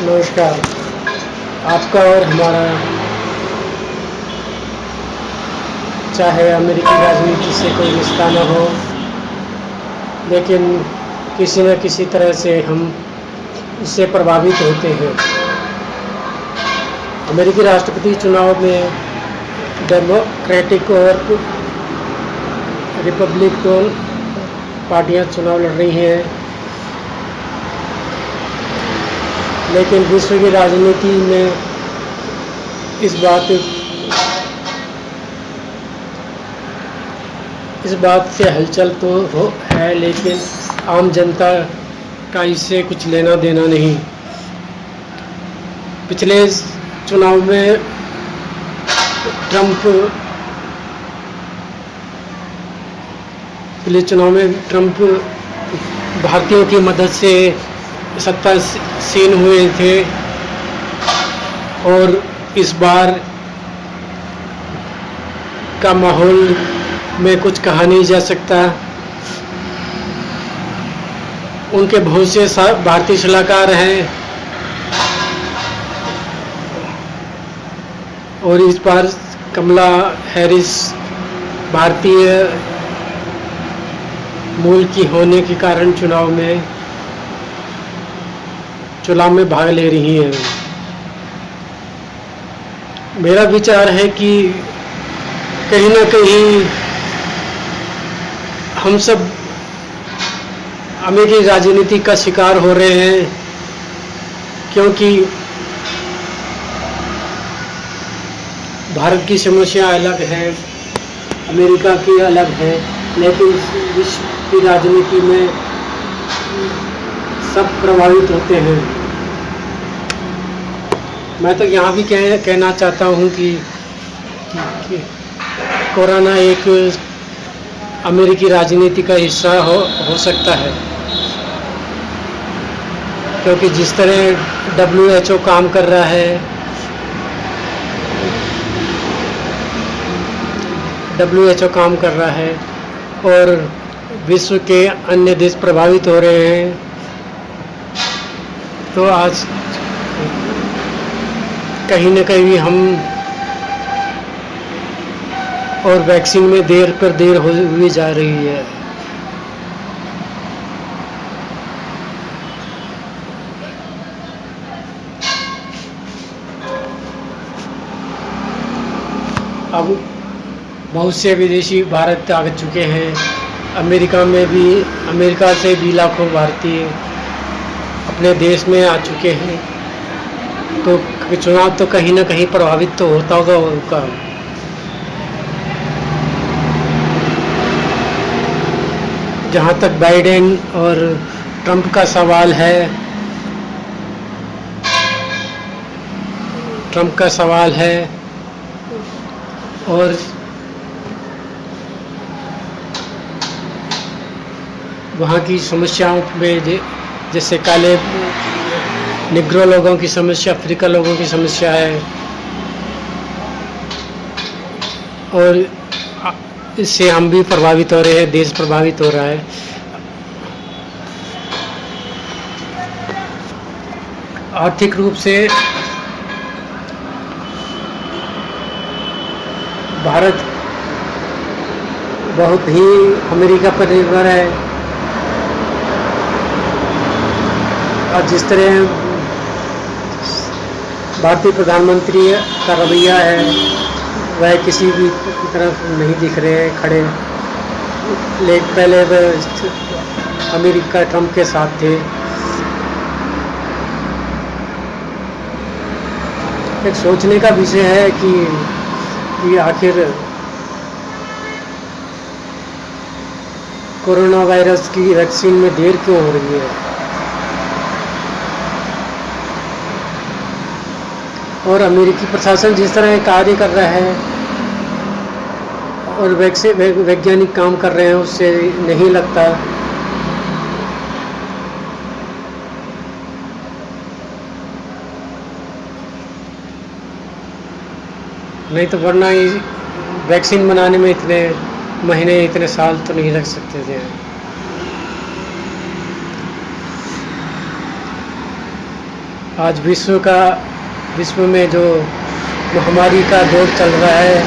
नमस्कार। आपका और हमारा, चाहे अमेरिकी राजनीति से कोई रिश्ता न हो, लेकिन किसी न किसी तरह से हम इससे प्रभावित होते हैं। अमेरिकी राष्ट्रपति चुनाव में डेमोक्रेटिक और रिपब्लिकन पार्टियां चुनाव लड़ रही हैं, लेकिन विश्व की राजनीति में इस बात से हलचल तो है, लेकिन आम जनता का इससे कुछ लेना देना नहीं। पिछले चुनाव में ट्रंप भारतीयों की मदद से सत्तासीन हुए थे, और इस बार का माहौल में कुछ कहा नहीं जा सकता। उनके बहुत से भारतीय सलाहकार हैं, और इस बार कमला हैरिस भारतीय मूल की होने के कारण चुनाव में भाग ले रही हैं। मेरा विचार है कि कहीं ना कहीं हम सब अमेरिकी राजनीति का शिकार हो रहे हैं, क्योंकि भारत की समस्या अलग है, अमेरिका की अलग है, लेकिन विश्व की राजनीति में सब प्रभावित होते हैं। मैं तो यहाँ भी कहना चाहता हूँ कि कोरोना एक अमेरिकी राजनीति का हिस्सा हो सकता है, क्योंकि जिस तरह WHO काम कर रहा है, और विश्व के अन्य देश प्रभावित हो रहे हैं, तो आज कहीं न कहीं हम और वैक्सीन में देर पर देर हुई जा रही है। अब बहुत से विदेशी भारत आ चुके हैं। अमेरिका से भी लाखों भारतीय अपने देश में आ चुके हैं, तो चुनाव तो कहीं ना कहीं प्रभावित तो होता होगा उनका। जहाँ तक बाइडेन और ट्रंप का सवाल है, और वहाँ की समस्याओं में जैसे काले निग्रो लोगों की समस्या, अफ्रीका लोगों की समस्या है, और इससे हम भी प्रभावित हो रहे हैं, देश प्रभावित हो रहा है। आर्थिक रूप से भारत बहुत ही अमेरिका पर निर्भर है, और जिस तरह भारतीय प्रधानमंत्री का रवैया है, वह किसी भी तरफ नहीं दिख रहे हैं खड़े। पहले वह अमेरिका ट्रंप के साथ थे। एक सोचने का विषय है कि आखिर कोरोना वायरस की वैक्सीन में देर क्यों हो रही है, और अमेरिकी प्रशासन जिस तरह कार्य कर रहा है और वैज्ञानिक काम कर रहे हैं, उससे नहीं लगता। नहीं तो वरना वैक्सीन बनाने में इतने महीने, इतने साल तो नहीं लग सकते थे। आज विश्व में जो महामारी का दौर चल रहा है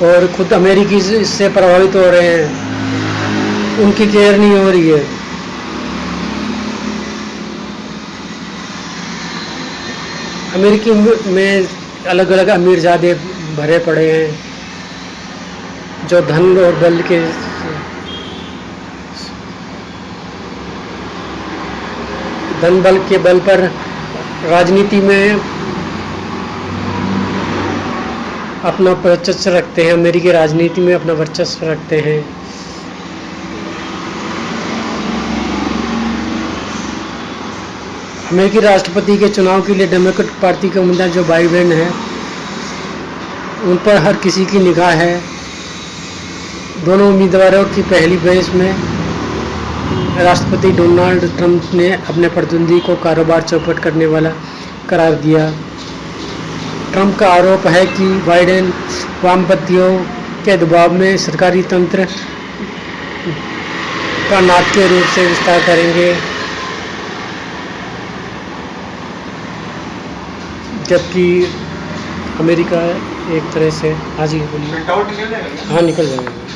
और खुद अमेरिकी इससे प्रभावित हो रहे हैं, उनकी केयर नहीं हो रही है। अमेरिकी में अलग अलग अमीरजादे भरे पड़े हैं जो धन और बल के बल पर राजनीति में अपना वर्चस्व रखते हैं, अमेरिकी राजनीति में अपना वर्चस्व रखते हैं। अमेरिकी राष्ट्रपति के चुनाव के लिए डेमोक्रेट पार्टी के उम्मीदवार जो बाइडेन है, उन पर हर किसी की निगाह है। दोनों उम्मीदवारों की पहली बहस में राष्ट्रपति डोनाल्ड ट्रंप ने अपने प्रतिद्वंदी को कारोबार चौपट करने वाला करार दिया। ट्रंप का आरोप है कि बाइडेन वामपंथियों के दबाव में सरकारी तंत्र का नाटकीय रूप से विस्तार करेंगे, जबकि अमेरिका एक तरह से। हाँ जी बोलिए। हाँ निकल जाएगा।